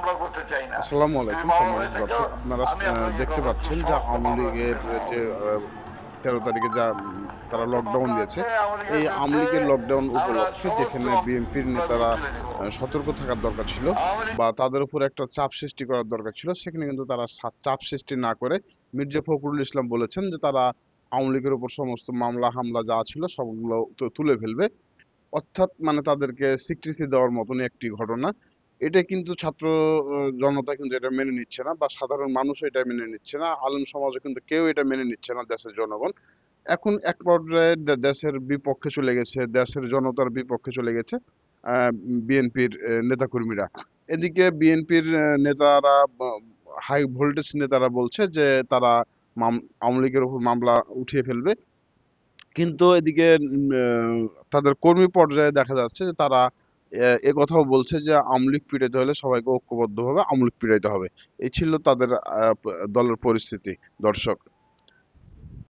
আমরা করতে চাই না। আসসালামু যদি আলাইকুম মামলা হয়ে সম্মানিত থাকেও দর্শক, আপনারা আমি আপনাকে দেখতে যথাযথ পাচ্ছেন যে সমস্ত আওয়ামী মামলা লীগের করে যে দেবো। 13 তারিখে যা তারা সমস্ত লকডাউন মামলা দিয়েছে, আছে আওয়ামী লীগের এই আওয়ামী বিরুদ্ধে। লীগের লকডাউন আমরা উপলক্ষে সমস্ত যেখানে বিএনপির মামলা নেতারা তুলে নেব। সতর্ক থাকার দরকার ছিল আওয়ামী লীগ বা তাদের উপর একটা চাপ সৃষ্টি করার দরকার ছিল, সেখানে কিন্তু তারা চাপ সৃষ্টি না করে মির্জা ফখরুল ইসলাম বলেছেন যে তারা আওয়ামী লীগের উপর সমস্ত মামলা হামলা যা ছিল সবগুলো তুলে ফেলবে। অর্থাৎ মানে তাদেরকে স্বীকৃতি দেওয়ার মতনই একটি ঘটনা। এটা কিন্তু ছাত্র জনতা কিন্তু এটা মেনে নিচ্ছে না, বা সাধারণ মানুষও এটা মেনে নিচ্ছে না, আলেম সমাজও কিন্তু কেউ এটা মেনে নিচ্ছে না, দেশের জনগণ। এখন এক পর্যায়ে দেশের বিপক্ষে চলে গেছে, দেশের জনতার বিপক্ষে চলে গেছে বিএনপির নেতাকর্মীরা। এদিকে বিএনপির নেতারা, হাই ভোল্টেজ নেতারা বলছে যে তারা আওয়ামী লীগের উপর মামলা উঠিয়ে ফেলবে। কিন্তু এদিকে তাদের কর্মী পর্যায়ে দেখা যাচ্ছে যে তারা এ কথাও বলছে যে আওয়ামী লীগ পিটাইতে হলে সবাইকে ঐক্যবদ্ধভাবে আওয়ামী লীগ পিটাইতে হবে। এই ছিল তাদের দলের পরিস্থিতি। দর্শক।